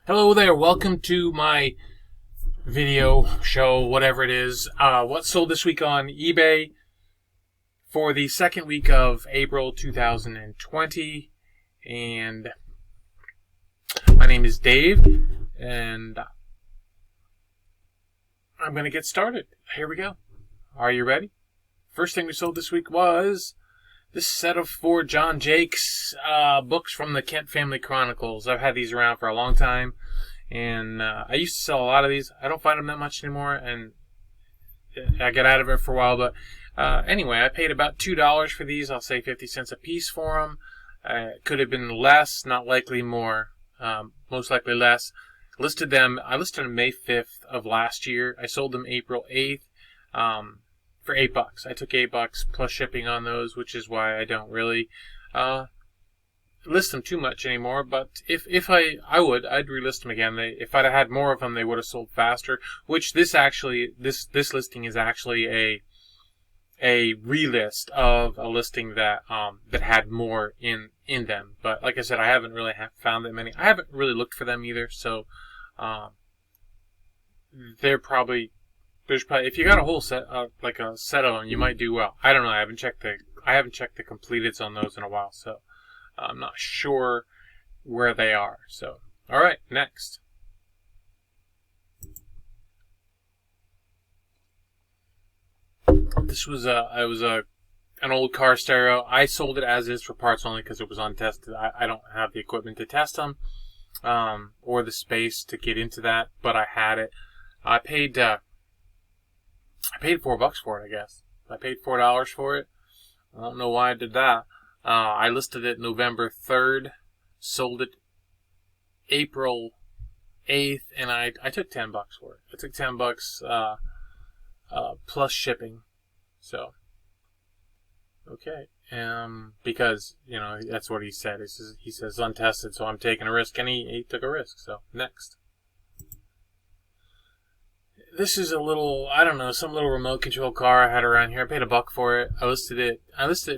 Hello there, welcome to my video show, whatever it is. What sold this week on eBay for the second week of April 2020. And my name is Dave, and I'm going to get started. Here we go. Are you ready? First thing we sold this week was this set of 4 John Jakes books from the Kent Family Chronicles. I've had these around for a long time, and I used to sell a lot of these. I don't find them that much anymore, and I got out of it for a while. But anyway, I paid about $2 for these. I'll say 50 cents a piece for them. It could have been less, not likely more. Most likely less. I listed them May 5th of last year. I sold them April 8th. For $8. I took $8 plus shipping on those, which is why I don't really list them too much anymore. But if I'd relist them again. If I'd had more of them, they would have sold faster. Which this listing is actually a relist of a listing that had more in them. But like I said, I haven't really found that many. I haven't really looked for them either. So they're probably. There's probably, if you got a whole set, like a set of them, you might do well. I don't know. I haven't checked the completeds on those in a while, so I'm not sure where they are. So, all right, next. This was an old car stereo. I sold it as is for parts only because it was untested. I don't have the equipment to test them, or the space to get into that, but I had it. I paid $4 for it, I guess. I paid $4 for it. I don't know why I did that. I listed it November 3rd, sold it April 8th, and I took $10 for it. I took $10 plus shipping. So, okay. Because, that's what he said. He says untested, so I'm taking a risk, and he took a risk. So, next. This is some little remote control car I had around here. I paid $1 for it. I listed it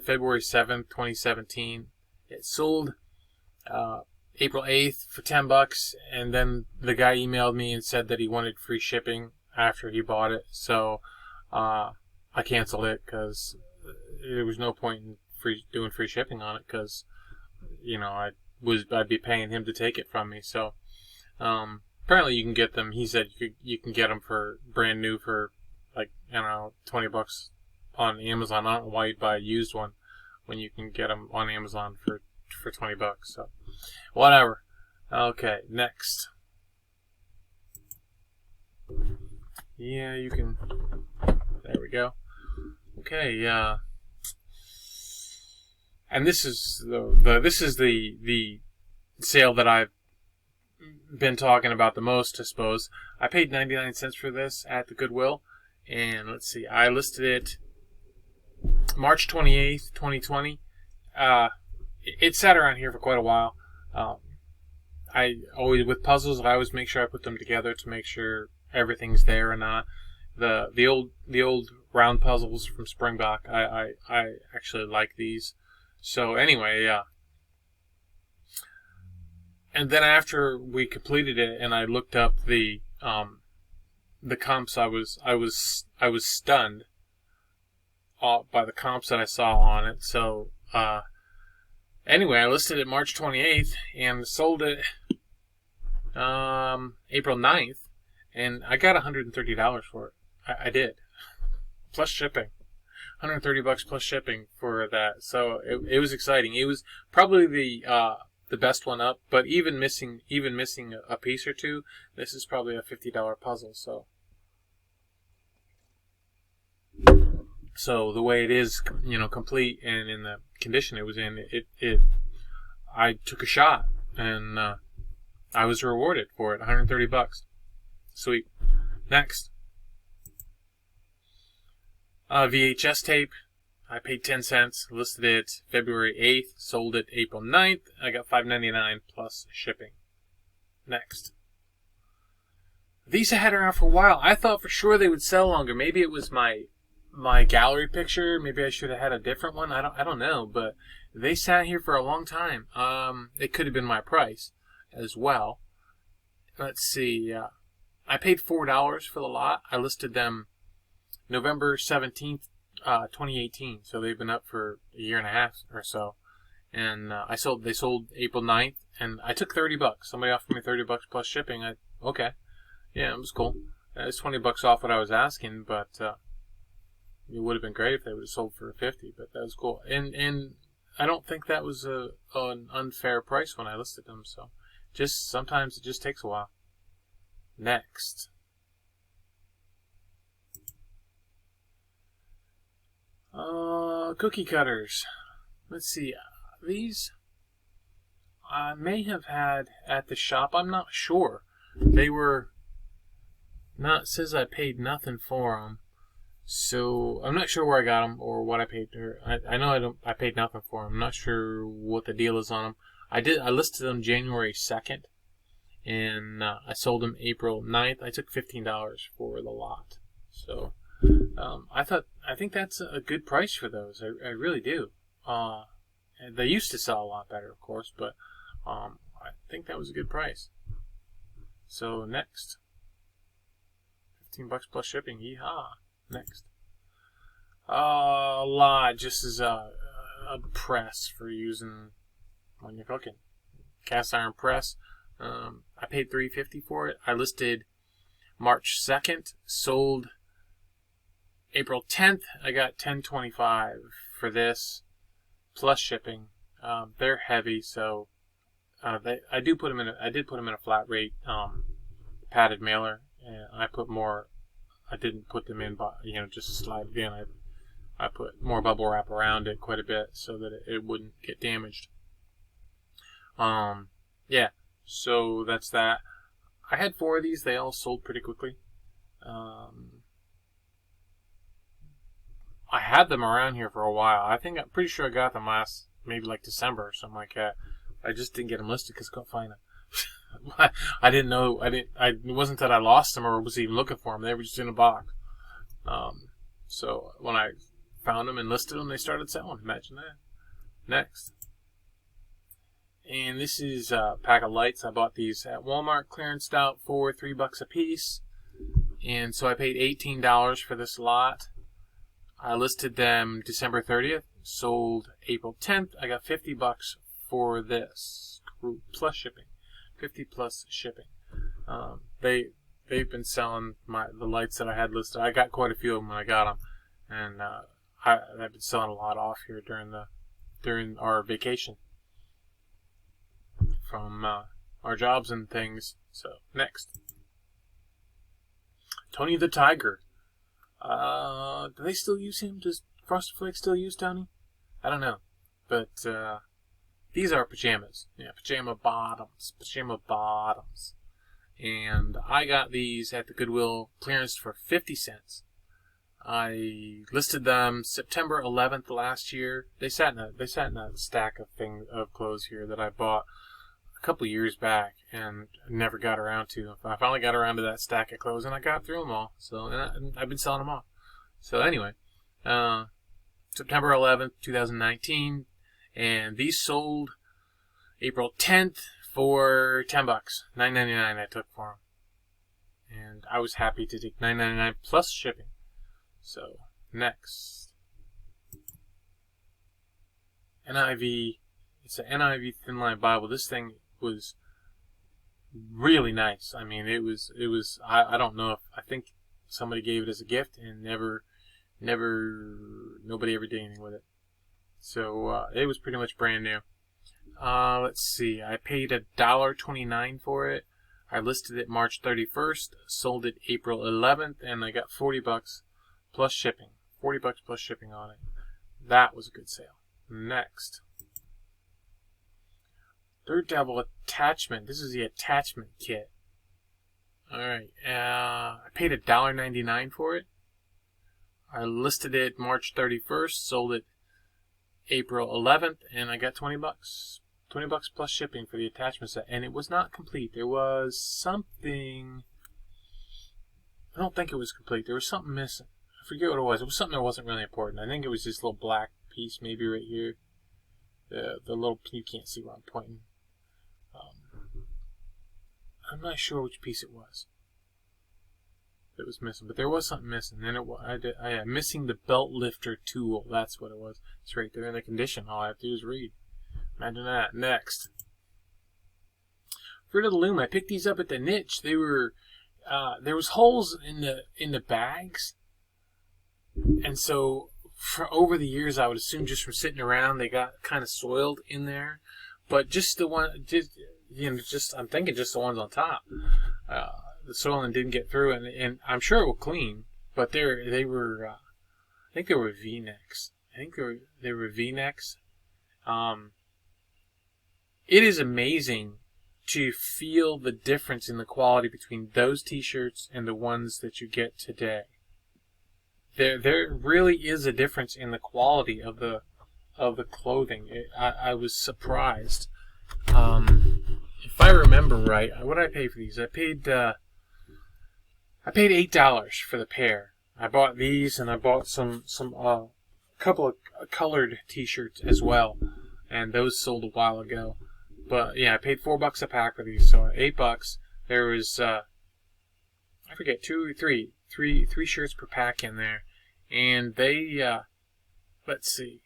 February 7th, 2017. It sold April 8th for $10, and then the guy emailed me and said that he wanted free shipping after he bought it. So I canceled it because there was no point in doing free shipping on it because I'd be paying him to take it from me. So apparently you can get them. He said you can get them for brand new for $20 on Amazon. I don't know why you'd buy a used one when you can get them on Amazon for $20. So whatever. Okay, next. Yeah, you can. There we go. Okay, and this is the sale that I've been talking about the most, I suppose. I paid 99 cents for this at the Goodwill, and let's see, I listed it March 28th, 2020. It sat around here for quite a while. With puzzles, I always make sure I put them together to make sure everything's there or not. The old round puzzles from Springbok, I actually like these. So anyway, yeah. And then after we completed it, and I looked up the comps, I was stunned by the comps that I saw on it. So anyway, I listed it March 28th and sold it April 9th, and I got $130 for it. I did, plus shipping. $130 plus shipping for that. So it was exciting. It was probably the best one up, but even missing a piece or two, this is probably a $50 puzzle. So the way it is, complete and in the condition it was in, I took a shot and I was rewarded for it. $130. Sweet. Next. VHS tape. I paid 10 cents, listed it February 8th, sold it April 9th. I got $5.99 plus shipping. Next. These I had around for a while. I thought for sure they would sell longer. Maybe it was my gallery picture. Maybe I should have had a different one. I don't know, but they sat here for a long time. It could have been my price as well. let's see. I paid $4 for the lot. I listed them November 17th, 2018. So they've been up for a year and a half or so. And they sold April 9th, and I took $30. Somebody offered me $30 plus shipping. Okay. Yeah, it was cool. It was $20 off what I was asking, but it would have been great if they would have sold for $50, but that was cool. And I don't think that was an unfair price when I listed them, so sometimes it just takes a while. Next. Cookie cutters. Let's see. These I may have had at the shop. I'm not sure. They were not. It says I paid nothing for them, so I'm not sure where I got them or what I paid. I know I paid nothing for them. I'm not sure what the deal is on them. I listed them January 2nd, and I sold them April 9th. I took $15 for the lot. So I think that's a good price for those. I really do. They used to sell a lot better, of course, but I think that was a good price. So next, $15 plus shipping. Yeehaw! Next, a lot just as a press for using when you're cooking. Cast iron press. I paid $3.50 for it. I listed March 2nd, sold April 10th. I got $10.25 for this plus shipping. They're heavy, so I did put them in a flat rate padded mailer, and I put more. I didn't put them in, just a slide again. I put more bubble wrap around it quite a bit so that it wouldn't get damaged. Yeah. So that's that. I had 4 of these. They all sold pretty quickly. I had them around here for a while. I'm pretty sure I got them last, maybe like December or something like that. I just didn't get them listed because I couldn't find them. I didn't know. It wasn't that I lost them or was even looking for them. They were just in a box. So when I found them and listed them, they started selling. Imagine that. Next. And this is a pack of lights. I bought these at Walmart, clearanced out for $3 a piece. And so I paid $18 for this lot. I listed them December 30th, sold April 10th. I got $50 for this plus shipping. 50 plus shipping. They've been selling the lights that I had listed. I got quite a few of them when I got them, and I've been selling a lot off here during our vacation from our jobs and things. So next, Tony the Tiger. Do they still use him? Does Frosted Flakes still use Tony? I don't know, but these are pajamas. Yeah, pajama bottoms. And I got these at the Goodwill clearance for 50 cents. I listed them September 11th last year. They sat in a stack of clothes here that I bought a couple years back and never got around to. I finally got around to that stack of clothes and I got through them all. So and I've been selling them all. So anyway, September 11th, 2019, and these sold April 10th for $10. $9.99 I took for them, and I was happy to take $9.99 plus shipping. So next, NIV. It's an NIV Thin Line Bible. This thing was really nice. I mean, it was. I don't know if I think somebody gave it as a gift and nobody ever did anything with it. So it was pretty much brand new. Let's see. I paid $1.29 for it. I listed it March 31st, sold it April 11th, and I got $40 plus shipping. $40 plus shipping on it. That was a good sale. Next, Third Devil attachment. This is the attachment kit. Alright, I paid $1.99 for it. I listed it March 31st, sold it April 11th, and I got $20. $20 plus shipping for the attachment set. And it was not complete. There was something... I don't think it was complete. There was something missing. I forget what it was. It was something that wasn't really important. I think it was this little black piece maybe right here. The little... You can't see where I'm pointing. I'm not sure which piece it was that was missing, but there was something missing. Then I am missing the belt lifter tool. That's what it was. It's right there in the condition. All I have to do is read. Imagine that. Next, Fruit of the Loom. I picked these up at the niche. They were there was holes in the bags, and so for over the years, I would assume just from sitting around, they got kind of soiled in there. But just the one, I'm thinking just the ones on top. The soiling didn't get through, and I'm sure it will clean. But they were, I think they were V-necks. They were V-necks. It is amazing to feel the difference in the quality between those T-shirts and the ones that you get today. There really is a difference in the quality of the clothing. I was surprised. If I remember right, what did I pay for these? I paid $8 for the pair. I bought these, and I bought some couple of colored T-shirts as well, and those sold a while ago. But yeah, I paid $4 a pack for these, so $8. There was I forget, three shirts per pack in there, and they let's see,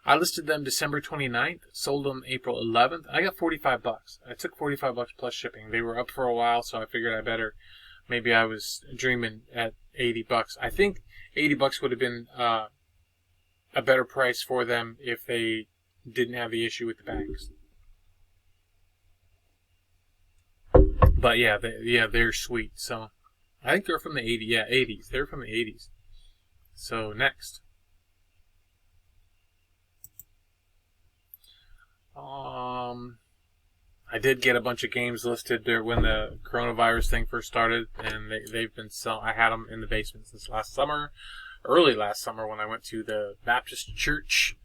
I listed them December 29th, sold them April 11th. I got $45. I took $45 plus shipping. They were up for a while, so I figured maybe I was dreaming at $80. I think $80 would have been a better price for them if they didn't have the issue with the bags. But yeah, they're sweet. So I think they're from the 80s. Yeah, 80s. They're from the 80s. So next. I did get a bunch of games listed there when the coronavirus thing first started, and they've been selling. I had them in the basement since early last summer when I went to the Baptist church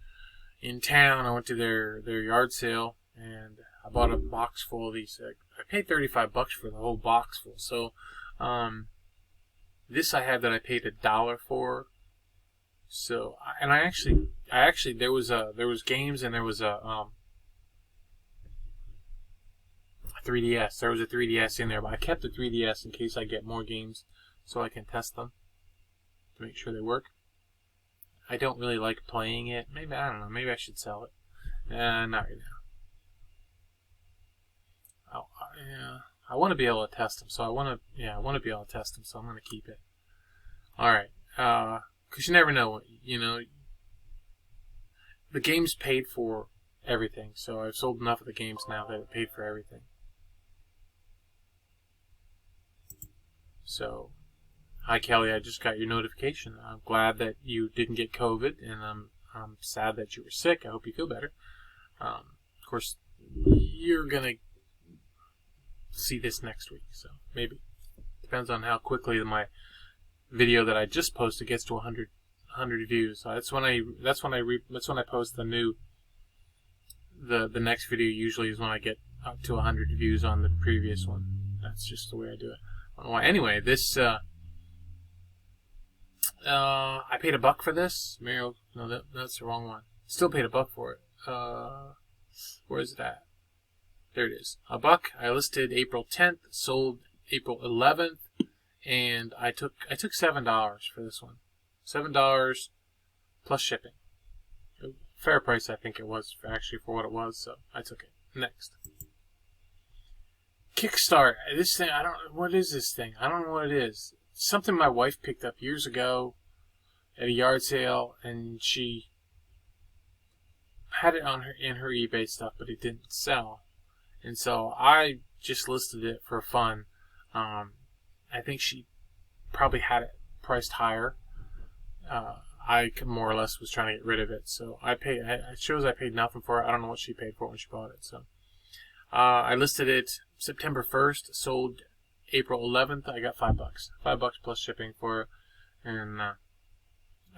in town. I went to their yard sale, and I bought a box full of these. I paid $35 for the whole box full. So, this I had that I paid $1 for. So, and I actually there was games, and there was a 3DS. There was a 3DS in there, but I kept the 3DS in case I get more games so I can test them to make sure they work. I don't really like playing it. Maybe, I don't know, maybe I should sell it. Not right now. I want to be able to test them, so I want to be able to test them, so I'm going to keep it. Alright, because you never know, the game's paid for everything, so I've sold enough of the games now that it paid for everything. So, hi Kelly, I just got your notification. I'm glad that you didn't get COVID, and I'm sad that you were sick. I hope you feel better. Of course, you're gonna see this next week, so maybe. Depends on how quickly my video that I just posted gets to 100 views. So that's when I post the next video. Usually is when I get up to 100 views on the previous one. That's just the way I do it. Anyway, this I paid $1 for this. No, that's the wrong one. Still paid $1 for it. Where is it at? There it is. $1. I listed April 10th, sold April 11th, and I took $7 for this one. $7 plus shipping. Fair price, I think it was for what it was. So I took it. Next. Kickstart. This thing, what is this thing? I don't know what it is. Something my wife picked up years ago at a yard sale, and she had it in her eBay stuff, but it didn't sell. And so I just listed it for fun. I think she probably had it priced higher. I more or less was trying to get rid of it, so it shows I paid nothing for it. I don't know what she paid for it when she bought it. So I listed it September 1st, sold April 11th. I got $5. $5 plus shipping for it, and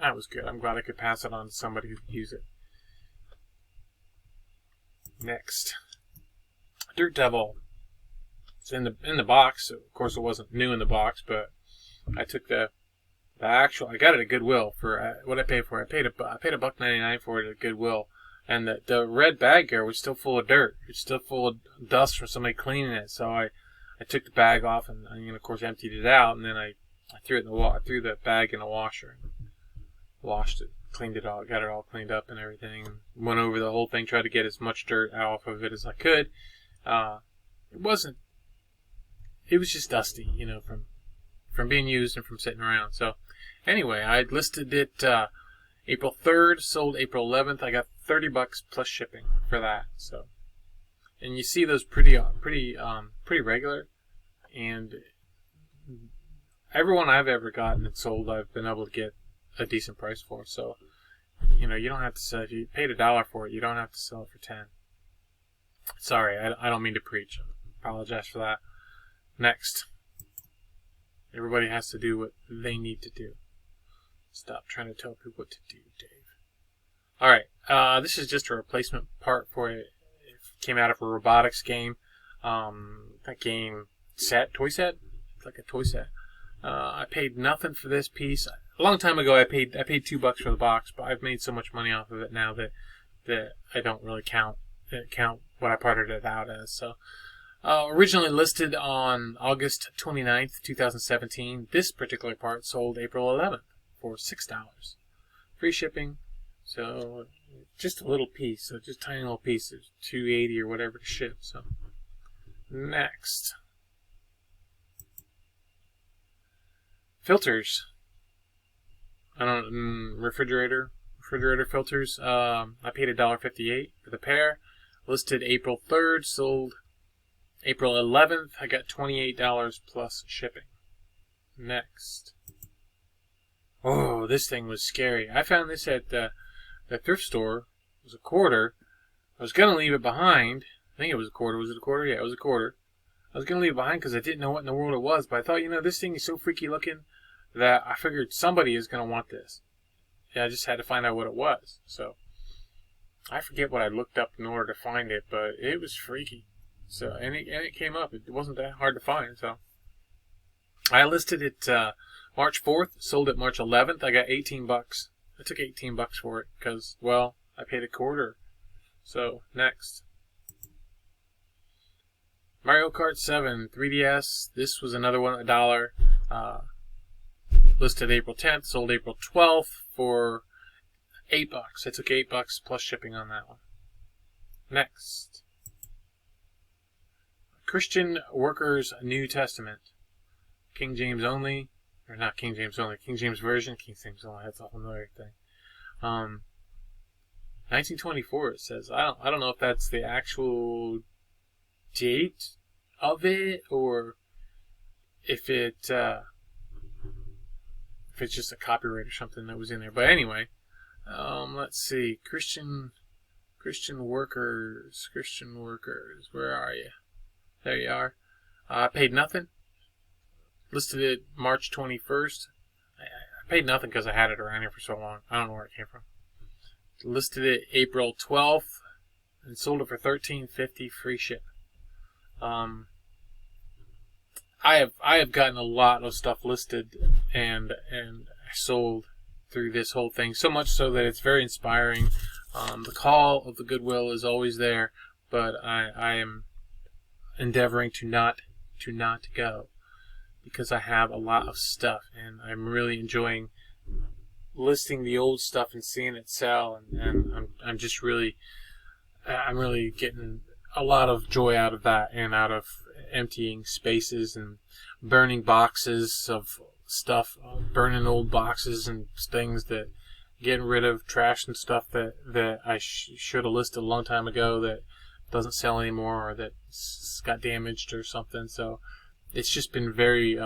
that was good. I'm glad I could pass it on to somebody who could use it. Next, Dirt Devil. It's in the box. So of course, it wasn't new in the box, but I took the actual. I got it at Goodwill for what I paid for it. I paid $1.99 for it at Goodwill, and the red bag here was still full of dirt. It's still full of dust from somebody cleaning it. So I took the bag off and of course emptied it out, and then I threw it in the I threw the bag in the washer, and washed it, cleaned it all, got it all cleaned up and everything. Went over the whole thing, tried to get as much dirt off of it as I could. It wasn't. It was just dusty, from being used and from sitting around. So anyway, I listed it April 3rd, sold April 11th. I got $30 plus shipping for that. So, and you see those pretty regular, and everyone I've ever gotten and sold, I've been able to get a decent price for. So, you don't have to sell. If you paid $1 for it, you don't have to sell it for 10. Sorry, I don't mean to preach. I apologize for that. Next. Everybody has to do what they need to do. Stop trying to tell people what to do, Dave. Alright, this is just a replacement part for it. It came out of a robotics game. That game toy set? It's like a toy set. I paid nothing for this piece. A long time ago I paid $2 for the box, but I've made so much money off of it now that I don't really count what I parted it out as. So originally listed on August 29th, 2017. This particular part sold April 11th for $6. Free shipping. So just a little piece, so just a tiny little piece. It's $2.80 or whatever to ship. So next. Filters. Refrigerator filters. I paid $1.58 for the pair. Listed April 3rd, sold April 11th. I got $28 plus shipping. Next. Oh, this thing was scary. I found this at the thrift store. It was a quarter. I was going to leave it behind. I think it was a quarter. Was it a quarter? Yeah, it was a quarter. I was going to leave it behind because I didn't know what in the world it was. But I thought, this thing is so freaky looking that I figured somebody is going to want this. Yeah, I just had to find out what it was. So I forget what I looked up in order to find it, but it was freaky. So and it came up. It wasn't that hard to find. So I listed it March 4th, sold it March 11th. I got $18. I took $18 for it because, well, I paid a quarter. So next, Mario Kart 7 3DS. This was another one, $1. Listed April 10th, sold April 12th for $8. I took $8 plus shipping on that one. Next, Christian Workers New Testament, King James only, or not King James only, King James version, King James only. That's a familiar thing. 1924. It says. I don't know if that's the actual date of it or if it's just a copyright or something that was in there. But anyway, let's see. Christian Workers. Where are you? There you are. I paid nothing. Listed it March 21st. I paid nothing because I had it around here for so long. I don't know where it came from. Listed it April 12th and sold it for $13.50 free ship. I have gotten a lot of stuff listed and sold through this whole thing, so much so that it's very inspiring. The call of the goodwill is always there, but I am endeavoring to not go because I have a lot of stuff and I'm really enjoying listing the old stuff and seeing it sell, and I'm really getting a lot of joy out of that and out of emptying spaces and burning boxes of stuff, burning old boxes and things, that getting rid of trash and stuff that I should have listed a long time ago that doesn't sell anymore or that got damaged or something. So it's just been very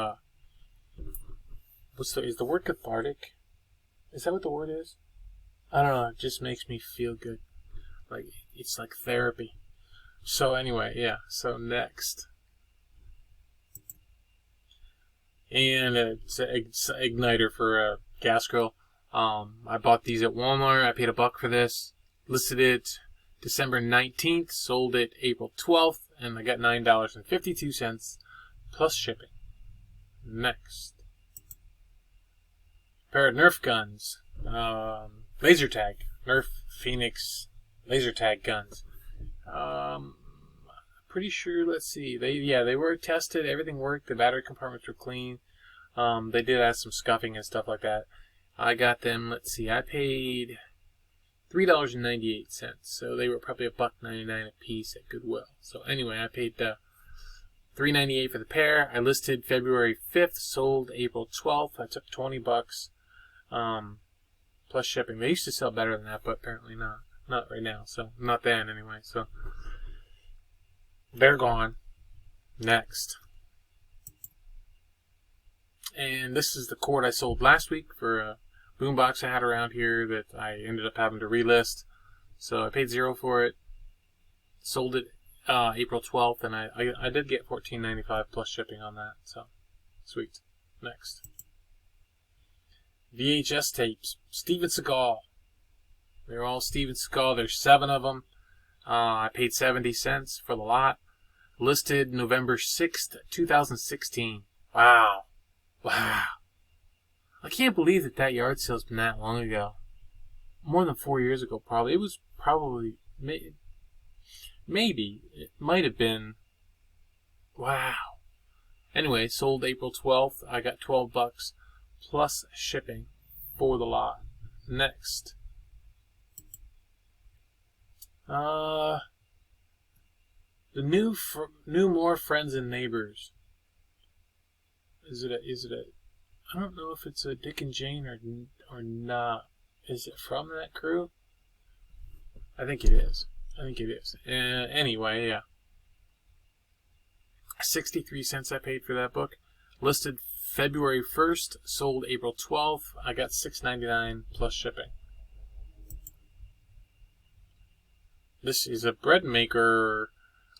is the word cathartic? Is that what the word is? I don't know. It just makes me feel good. Like it's like therapy. So anyway, yeah. So next. And it's an igniter for a gas grill. I bought these at Walmart. I paid $1 for this. Listed it December 19th. Sold it April 12th. And I got $9.52 plus shipping. Next. Pair of Nerf guns. Laser tag. Nerf Phoenix laser tag guns. pretty sure. Let's see. They were tested. Everything worked. The battery compartments were clean. They did have some scuffing and stuff like that. I got them. Let's see. I paid $3.98. So they were probably $1.99 a piece at Goodwill. So anyway, I paid $3.98 for the pair. I listed February 5th, sold April 12th. I took $20 plus shipping. They used to sell better than that, but apparently not. Not right now. So not then anyway. So they're gone. Next. And this is the cord I sold last week for a boombox I had around here that I ended up having to relist. So I paid $0 for it. Sold it April 12th, and I did get $14.95 plus shipping on that. So sweet. Next. VHS tapes. Steven Seagal. They're all Steven Seagal. There's 7 of them. I paid 70 cents for the lot. Listed November 6th, 2016. Wow. Wow. I can't believe that yard sale's been that long ago. More than 4 years ago, probably. It was probably... Maybe. It might have been... Wow. Anyway, sold April 12th. I got $12 plus shipping for the lot. Next. The new More Friends and Neighbors. Is it a I don't know if it's a Dick and Jane or not. Is it from that crew? I think it is. Anyway, yeah. 63 cents I paid for that book. Listed February 1st, sold April 12th. I got $6.99 plus shipping. This is a bread maker,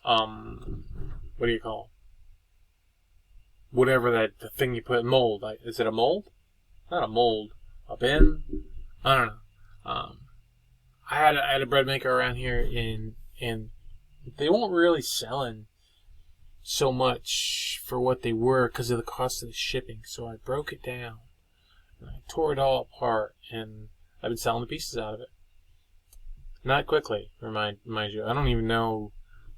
what do you call it? Whatever the thing you put, mold. Is it a mold? Not a mold. A bin? I don't know. I had a bread maker around here, and they weren't really selling so much for what they were because of the cost of the shipping. So I broke it down, and I tore it all apart, and I've been selling the pieces out of it. Not quickly, mind you. I don't even know.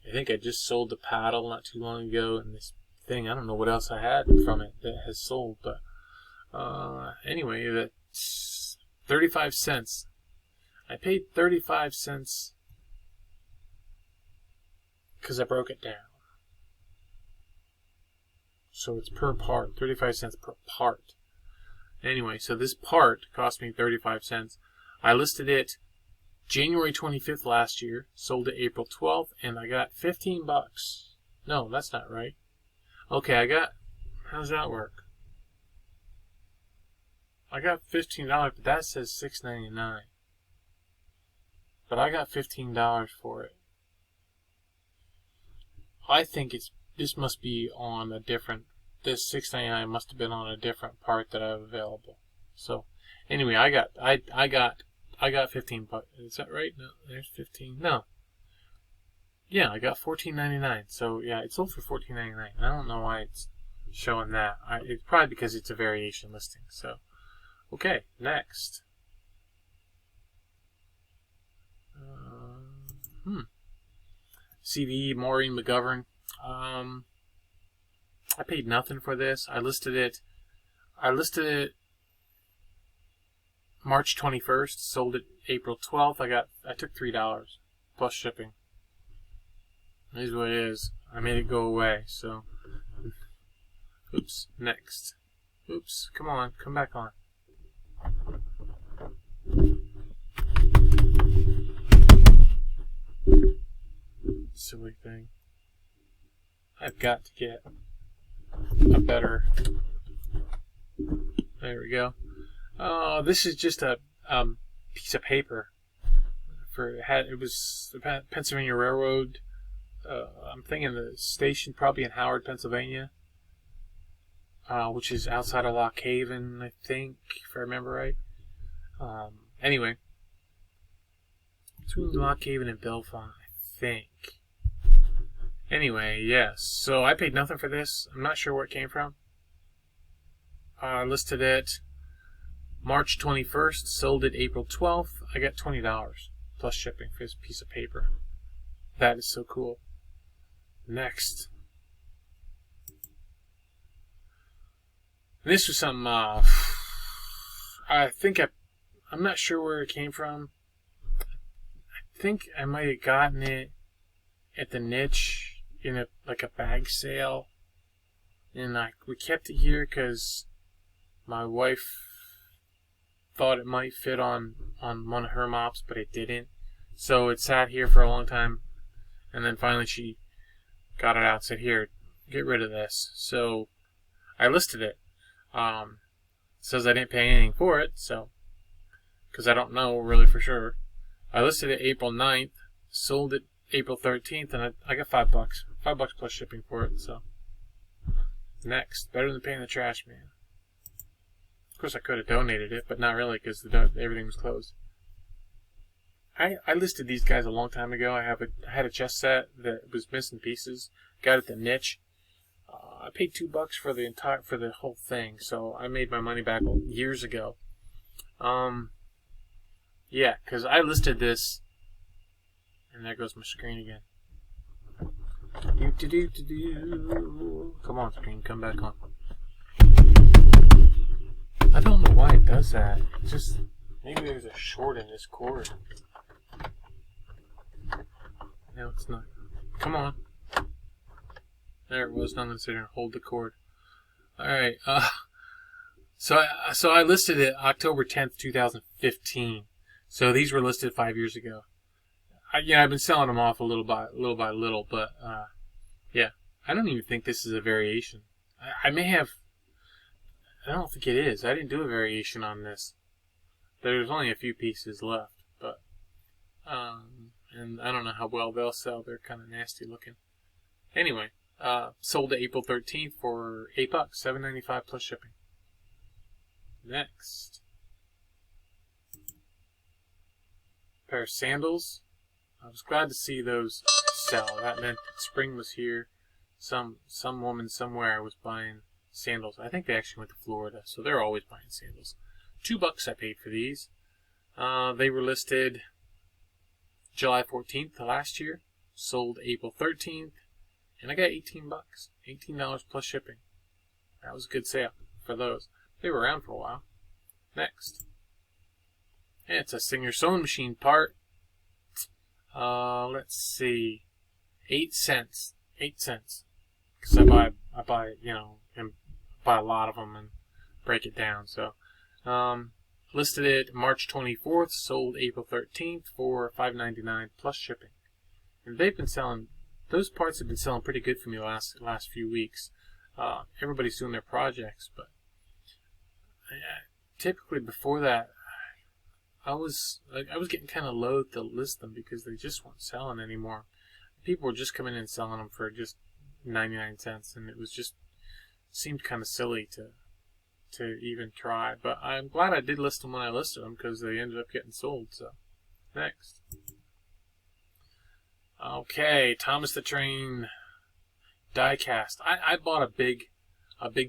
I think I just sold the paddle not too long ago, and this thing, I don't know what else I had from it that has sold, but anyway, that's 35 cents. I paid 35 cents because I broke it down. So it's per part, 35 cents per part. Anyway, so this part cost me 35 cents. I listed it January 25th last year, sold it April 12th, and I got $15. No, that's not right. Okay, how does that work? I got $15, but that says $6.99. But I got $15 for it. I think this must be on a different, this $6.99 must have been on a different part that I have available. So, anyway, I got 15 bucks. Is that right? No, there's 15. No. Yeah, I got $14.99. So yeah, it sold for $14.99. I don't know why it's showing that. It's probably because it's a variation listing. So, okay, next. CVE Maureen McGovern. I paid nothing for this. I listed it March 21st, sold it April 12th. I took $3 plus shipping. It is what it is. I made it go away, so. Oops, next. Oops, come on, come back on. Silly thing. I've got to get a better. There we go. This is just a piece of paper. It was the Pennsylvania Railroad. I'm thinking the station probably in Howard, Pennsylvania, which is outside of Lock Haven, I think, if I remember right. Anyway, between Lock Haven and Bellefonte, I think. Anyway, yes. So I paid nothing for this. I'm not sure where it came from. I listed it March 21st, sold it April 12th. I got $20 plus shipping for this piece of paper. That is so cool. Next. This was some, I'm not sure where it came from. I think I might have gotten it at the niche in a bag sale. And we kept it here because my wife thought it might fit on one of her mops, but it didn't. So it sat here for a long time. And then finally she got it out and said, here, get rid of this. So I listed it. It says I didn't pay anything for it, so, because I don't know really for sure. I listed it April 9th, sold it April 13th, and I got $5. $5 plus shipping for it, so. Next. Better than paying the trash man. Of course I could have donated it, but not really, because everything was closed. I listed these guys a long time ago. I had a chess set that was missing pieces. Got it at the niche. I paid $2 for the whole thing, so I made my money back years ago. Yeah, because I listed this, and there goes my screen again. Come on, screen, come back on. I don't know why it does that. Just maybe there's a short in this cord. No, it's not. Come on. There it was. Now I'm sitting here and hold the cord. Alright, so I listed it October 10th, 2015. So these were listed 5 years ago. I've been selling them off little by little, but yeah. I don't even think this is a variation. I may have. I don't think it is. I didn't do a variation on this. There's only a few pieces left, but and I don't know how well they'll sell. They're kind of nasty looking. Anyway. Sold it April 13th for $8, $7.95 plus shipping. Next. Pair of sandals. I was glad to see those sell. That meant spring was here. Some woman somewhere was buying sandals. I think they actually went to Florida, so they're always buying sandals. $2 I paid for these. They were listed July 14th last year. Sold April 13th. And I got $18. $18 plus shipping. That was a good sale for those. They were around for a while. Next. And it's a Singer sewing machine part. Let's see. 8 cents. 8 cents. Because I buy, and buy a lot of them and break it down. So, listed it March 24th, sold April 13th for $5.99 plus shipping. And they've been selling. Those parts have been selling pretty good for me the last few weeks. Everybody's doing their projects, but typically before that, I was getting kind of loath to list them because they just weren't selling anymore. People were just coming in and selling them for just 99 cents, and it was just seemed kind of silly to even try. But I'm glad I did list them when I listed them because they ended up getting sold. So next. Okay, Thomas the Train die cast. I bought a big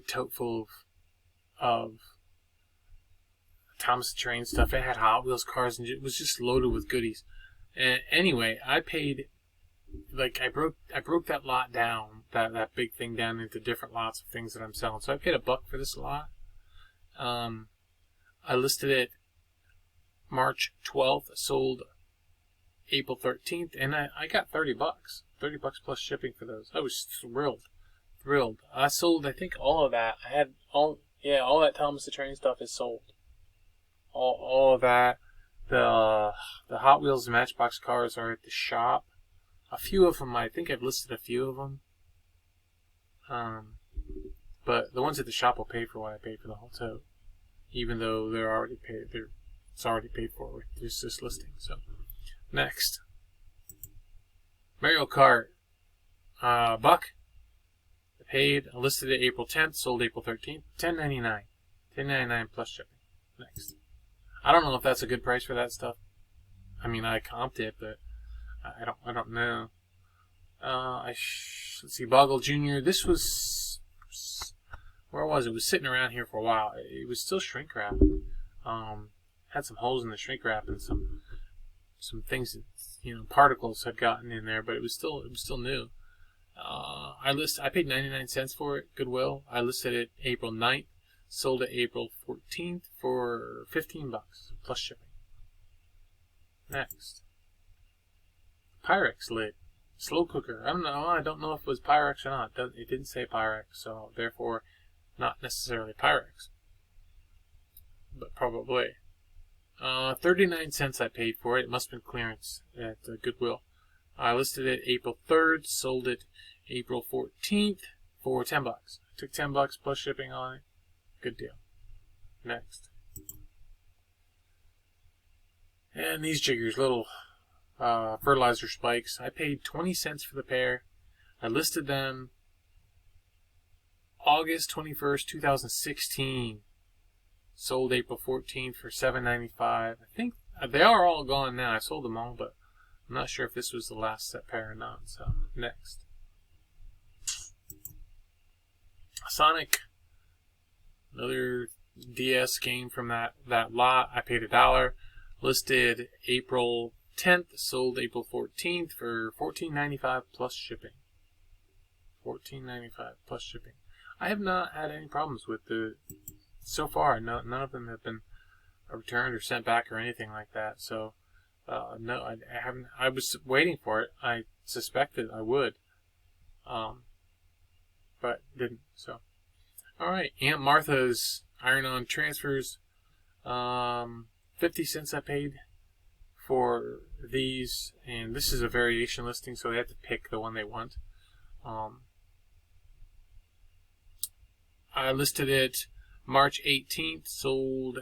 tote full of Thomas the Train stuff. It had Hot Wheels cars and it was just loaded with goodies. And anyway, I paid I broke that lot down, that big thing down into different lots of things that I'm selling. So I paid $1 for this lot. I listed it March 12th, sold April 13th, and I got $30. $30 plus shipping for those. I was thrilled. I sold, I think, all of that. I had all that Thomas the Train stuff is sold. All of that. The Hot Wheels and Matchbox cars are at the shop. A few of them, I think I've listed a few of them. But the ones at the shop will pay for what I paid for the whole tote, even though they're already paid. It's already paid for with this listing. So. Next, Mario Kart, $1. I listed it April 10th, sold April 13th, $10.99, $10.99 plus shipping. Next, I don't know if that's a good price for that stuff. I mean, I comped it, but I don't know. Let's see, Boggle Jr. This was, where was it? It was sitting around here for a while. It was still shrink wrap. Had some holes in the shrink wrap and some things that, particles had gotten in there, but it was still new. I paid 99 cents for it, Goodwill. I listed it April 9th, sold it April 14th for 15 bucks plus shipping. Next, Pyrex lid, slow cooker. I don't know if it was Pyrex or not. It didn't say Pyrex, so therefore not necessarily Pyrex, but probably. 39 cents I paid for it. It must have been clearance at Goodwill. I listed it April 3rd, sold it April 14th for 10 bucks. Took 10 bucks plus shipping on it. Good deal. Next. And these jiggers, little fertilizer spikes. I paid 20 cents for the pair. I listed them August 21st, 2016. Sold April 14th for $7.95. I think they are all gone now. I sold them all, but I'm not sure if this was the last set pair or not. So, next. Sonic. Another DS game from that lot. I paid $1. Listed April 10th. Sold April 14th for $14.95 plus shipping. $14.95 plus shipping. I have not had any problems with so far. None of them have been returned or sent back or anything like that. So, no, I haven't. I was waiting for it. I suspected I would, but didn't. So, all right. Aunt Martha's iron-on transfers. 50 cents I paid for these, and this is a variation listing, so they have to pick the one they want. I listed it March 18th, sold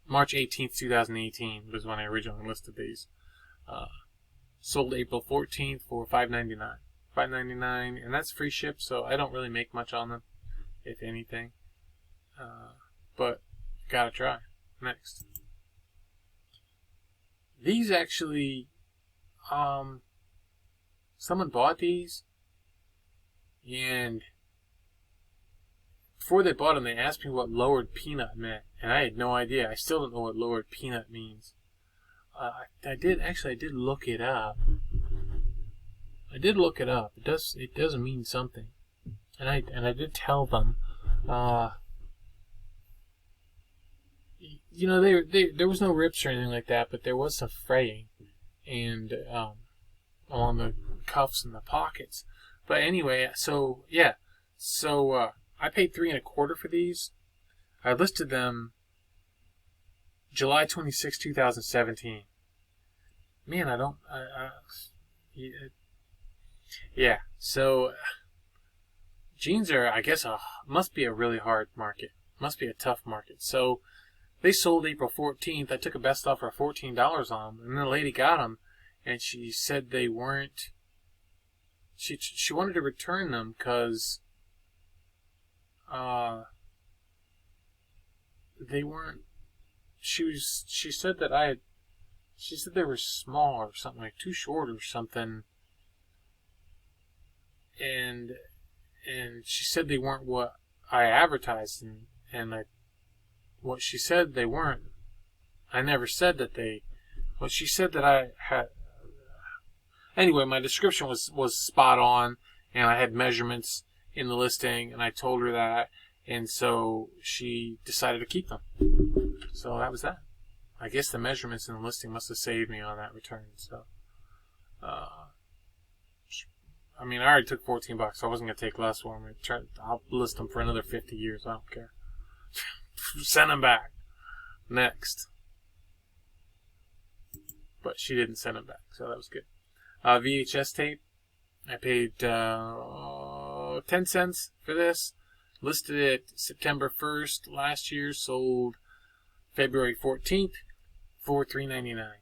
March 18th, 2018 was when I originally listed these. Sold April 14th for $5.99. $5.99, and that's free ship, so I don't really make much on them, if anything. But gotta try. Next. These actually, someone bought these, and before they bought them, they asked me what lowered peanut meant, and I had no idea. I still don't know what lowered peanut means. I did look it up. It does mean something, and I did tell them. You know, there was no rips or anything like that, but there was some fraying, and along the cuffs and the pockets. But anyway, so yeah, I paid $3.25 for these. I listed them July 26, 2017. Man, yeah. So jeans are, I guess, must be a really hard market. Must be a tough market. So they sold April 14th. I took a best offer of $14 on them, and then the lady got them, and she said they weren't. She wanted to return them because they weren't. She said that she said they were small or something, like too short or something, and she said they weren't what I advertised, and what she said they weren't. I never said that they. What she said that I had. Anyway, my description was spot on, and I had measurements in the listing, and I told her that, and so she decided to keep them. So that was that. I guess the measurements in the listing must have saved me on that return. So, I mean, I already took $14. So I wasn't gonna take less for them. I'll list them for another 50 years. I don't care. Send them back. Next. But she didn't send them back, so that was good. VHS tape. I paid 10 cents for this. Listed it September 1st last year. Sold February 14th for $3.99.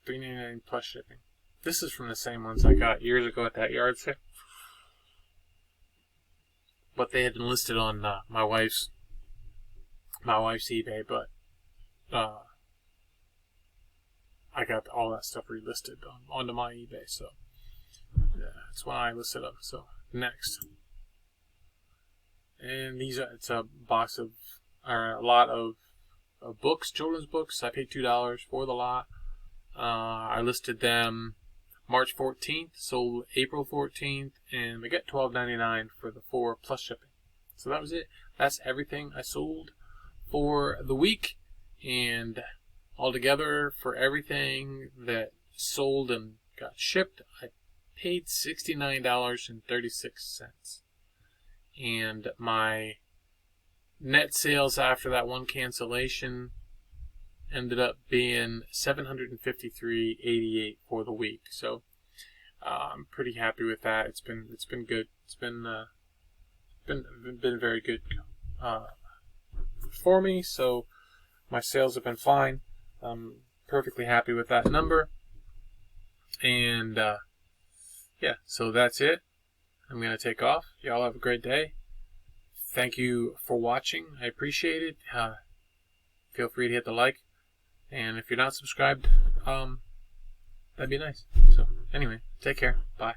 $3.99 plus shipping. This is from the same ones I got years ago at that yard sale. But they had been listed on my wife's eBay, but I got all that stuff relisted onto my eBay, so that's why I listed them. So next, and it's a box of, or a lot of books, children's books. I paid $2 for the lot. I listed them March 14th, sold April 14th, and we got $12.99 for the 4 plus shipping. So that was it. That's everything I sold for the week, and altogether for everything that sold and got shipped, I paid $69.36. And my net sales after that one cancellation ended up being $753.88 for the week. So I'm pretty happy with that. It's been good. It's been very good for me. So my sales have been fine. I'm perfectly happy with that number. And yeah, so that's it. I'm gonna take off. Y'all have a great day. Thank you for watching. I appreciate it. Feel free to hit the like. And if you're not subscribed, that'd be nice. So anyway, take care. Bye.